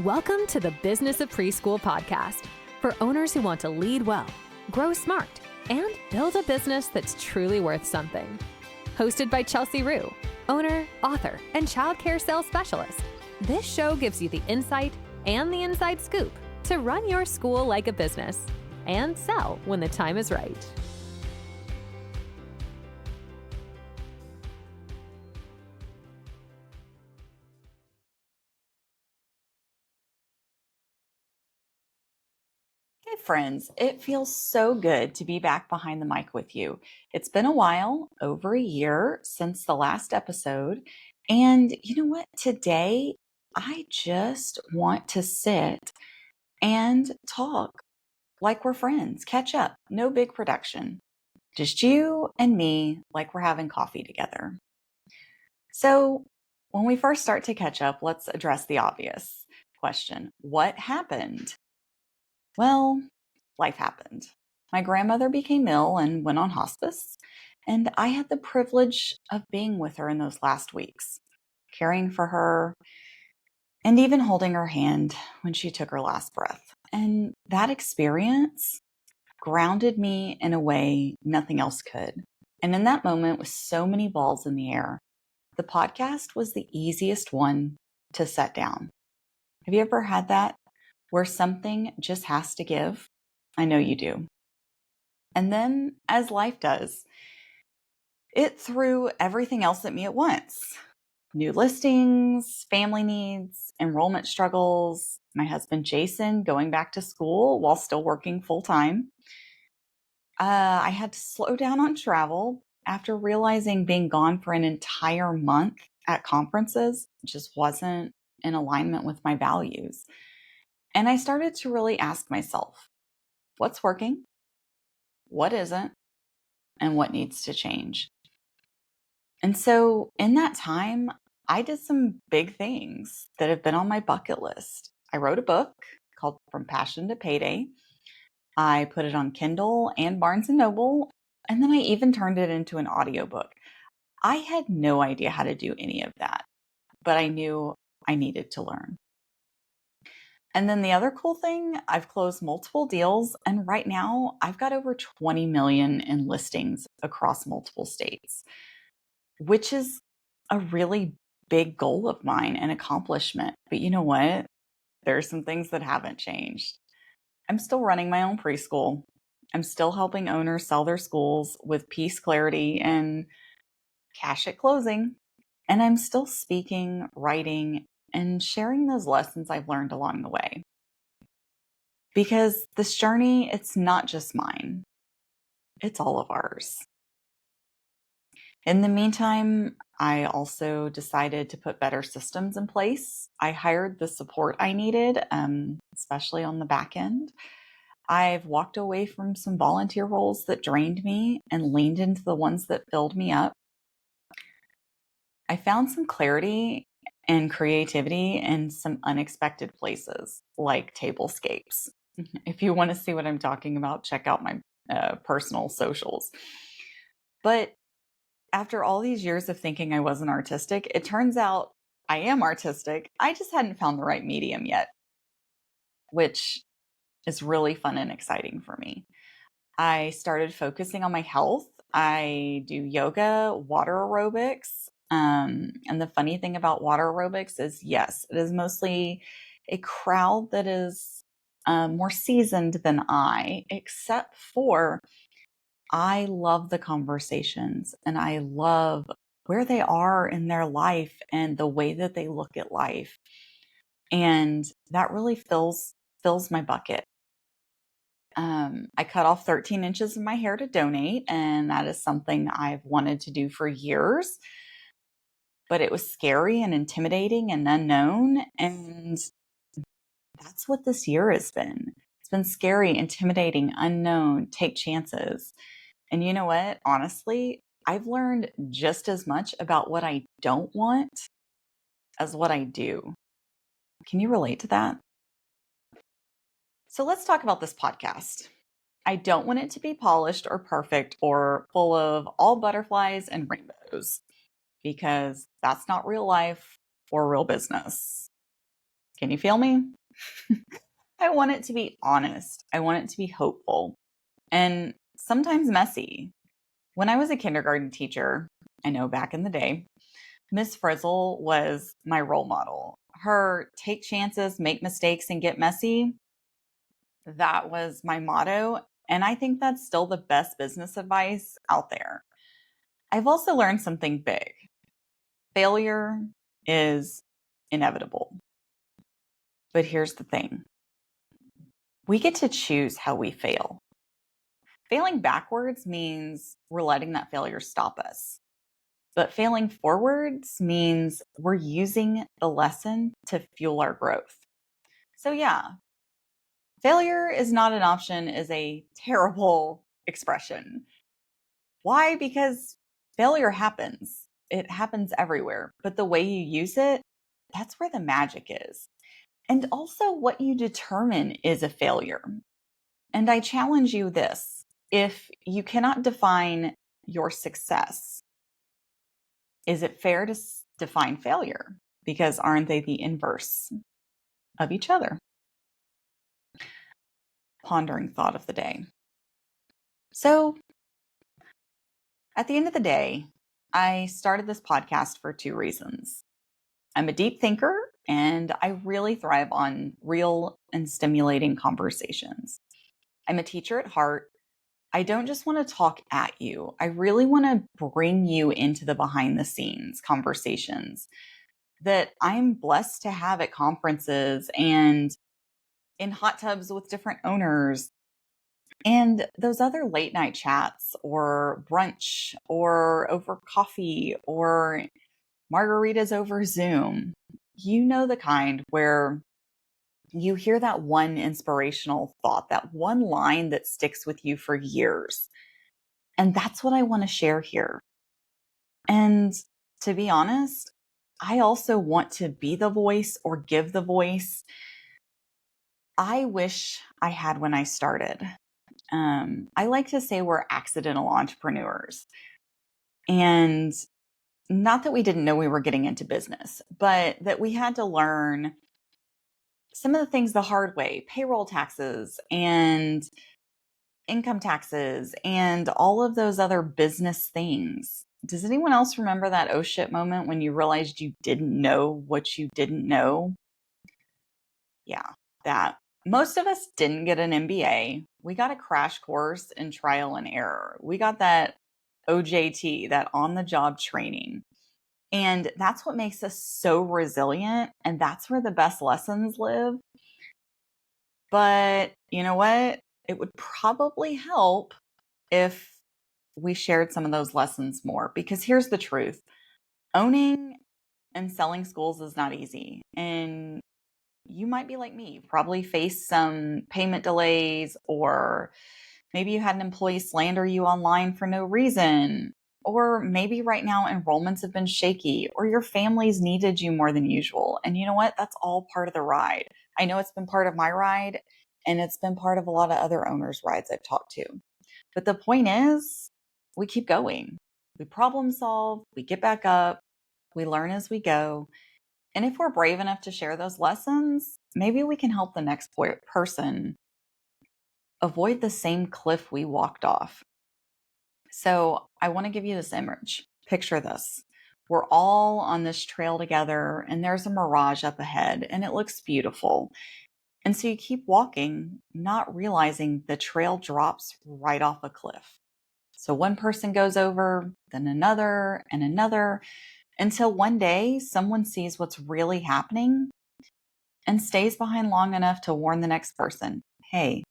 Welcome to the Business of Preschool podcast for owners who want to lead well, grow smart, and build a business that's truly worth something. Hosted by Chelsea Rue, owner, author, and childcare sales specialist, this show gives you the insight and the inside scoop to run your school like a business and sell when the time is right. Hey friends, it feels so good to be back behind the mic with you. It's been a while, over a year since the last episode. And you know what? Today, I just want to sit and talk like we're friends, catch up, no big production. Just you and me, like we're having coffee together. So, when we first start to catch up, let's address the obvious question. What happened? Well, life happened. My grandmother became ill and went on hospice, and I had the privilege of being with her in those last weeks, caring for her, and even holding her hand when she took her last breath. And that experience grounded me in a way nothing else could. And in that moment, with so many balls in the air, the podcast was the easiest one to set down. Have you ever had that where something just has to give? I know you do. And then, as life does, it threw everything else at me at once. New listings, family needs, enrollment struggles, my husband Jason going back to school while still working full time. I had to slow down on travel after realizing being gone for an entire month at conferences just wasn't in alignment with my values. And I started to really ask myself, what's working? What isn't? And what needs to change? And so in that time, I did some big things that have been on my bucket list. I wrote a book called From Passion to Payday. I put it on Kindle and Barnes and Noble, and then I even turned it into an audiobook. I had no idea how to do any of that, but I knew I needed to learn. And then the other cool thing, I've closed multiple deals, and right now I've got over 20 million in listings across multiple states, which is a really big goal of mine and accomplishment. But you know what? There are some things that haven't changed. I'm still running my own preschool. I'm still helping owners sell their schools with peace, clarity, and cash at closing. And I'm still speaking, writing, and sharing those lessons I've learned along the way. Because this journey, it's not just mine, it's all of ours. In the meantime, I also decided to put better systems in place. I hired the support I needed, especially on the back end. I've walked away from some volunteer roles that drained me and leaned into the ones that filled me up. I found some clarity and creativity in some unexpected places, like tablescapes. If you want to see what I'm talking about, check out my personal socials. But after all these years of thinking I wasn't artistic, it turns out I am artistic. I just hadn't found the right medium yet, which is really fun and exciting for me. I started focusing on my health. I do yoga, water aerobics. And the funny thing about water aerobics is, yes, it is mostly a crowd that is more seasoned than I, except for I love the conversations and I love where they are in their life and the way that they look at life. And that really fills my bucket. I cut off 13 inches of my hair to donate, and that is something I've wanted to do for years. But it was scary and intimidating and unknown. And that's what this year has been. It's been scary, intimidating, unknown, take chances. And you know what? Honestly, I've learned just as much about what I don't want as what I do. Can you relate to that? So let's talk about this podcast. I don't want it to be polished or perfect or full of all butterflies and rainbows because that's not real life or real business. Can you feel me? I want it to be honest. I want it to be hopeful and sometimes messy. When I was a kindergarten teacher, I know back in the day, Miss Frizzle was my role model. Her take chances, make mistakes, and get messy, that was my motto. And I think that's still the best business advice out there. I've also learned something big. Failure is inevitable. But here's the thing. We get to choose how we fail. Failing backwards means we're letting that failure stop us. But failing forwards means we're using the lesson to fuel our growth. So, yeah, failure is not an option is a terrible expression. Why? Because failure happens. It happens everywhere. But the way you use it, that's where the magic is. And also, what you determine is a failure. And I challenge you this: if you cannot define your success, is it fair to define failure? Because aren't they the inverse of each other? Pondering thought of the day. So, at the end of the day, I started this podcast for two reasons. I'm a deep thinker and I really thrive on real and stimulating conversations. I'm a teacher at heart. I don't just want to talk at you. I really want to bring you into the behind the scenes conversations that I'm blessed to have at conferences and in hot tubs with different owners and those other late night chats or brunch or over coffee or margaritas over Zoom. You know the kind where you hear that one inspirational thought, that one line that sticks with you for years. And that's what I want to share here. And to be honest, I also want to be the voice or give the voice I wish I had when I started. I like to say we're accidental entrepreneurs. And not that we didn't know we were getting into business, but that we had to learn some of the things the hard way: payroll taxes and income taxes and all of those other business things. Does anyone else remember that oh shit moment when you realized you didn't know what you didn't know? Yeah, that. Most of us didn't get an MBA. We got a crash course in trial and error. We got that OJT, that on the job training. And that's what makes us so resilient. And that's where the best lessons live. But you know what? It would probably help if we shared some of those lessons more. Because here's the truth: owning and selling schools is not easy. And you might be like me, you probably faced some payment delays, or maybe you had an employee slander you online for no reason. Or maybe right now enrollments have been shaky, or your family's needed you more than usual. And you know what? That's all part of the ride. I know it's been part of my ride, and it's been part of a lot of other owners' rides I've talked to. But the point is, we keep going. We problem solve, we get back up, we learn as we go. And if we're brave enough to share those lessons, maybe we can help the next person avoid the same cliff we walked off. So I want to give you this image. Picture this. We're all on this trail together, and there's a mirage up ahead, and it looks beautiful. And so you keep walking, not realizing the trail drops right off a cliff. So one person goes over, then another, and another, until one day someone sees what's really happening and stays behind long enough to warn the next person, hey,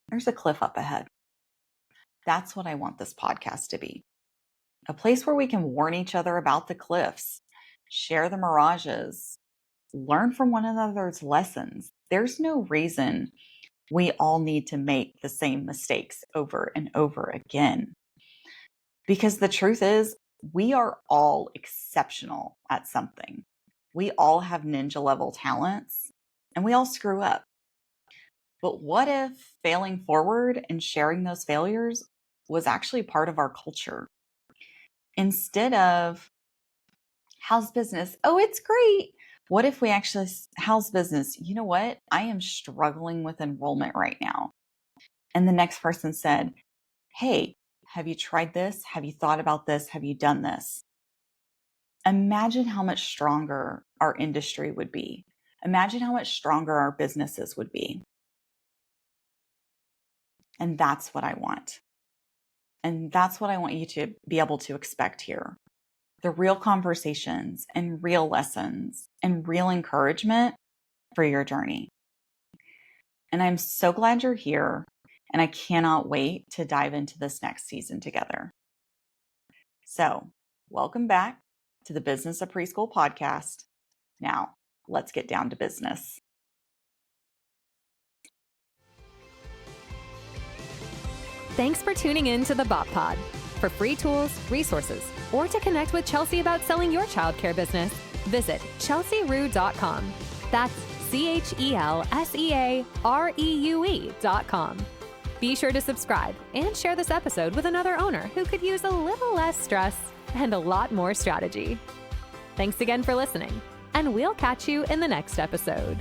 there's a cliff up ahead. That's what I want this podcast to be: a place where we can warn each other about the cliffs, share the mirages, learn from one another's lessons. There's no reason we all need to make the same mistakes over and over again. Because the truth is, we are all exceptional at something. We all have ninja level talents, and we all screw up. But what if failing forward and sharing those failures was actually part of our culture? Instead of, how's business? Oh, it's great. What if we actually, how's business? You know what? I am struggling with enrollment right now. And the next person said, hey, have you tried this? Have you thought about this? Have you done this? Imagine how much stronger our industry would be. Imagine how much stronger our businesses would be. And that's what I want. And that's what I want you to be able to expect here. The real conversations and real lessons and real encouragement for your journey. And I'm so glad you're here. And I cannot wait to dive into this next season together. So, welcome back to the Business of Preschool podcast. Now, let's get down to business. Thanks for tuning in to the Bot Pod. For free tools, resources, or to connect with Chelsea about selling your childcare business, visit chelsearue.com. That's CHELSEAREUE.com. Be sure to subscribe and share this episode with another owner who could use a little less stress and a lot more strategy. Thanks again for listening, and we'll catch you in the next episode.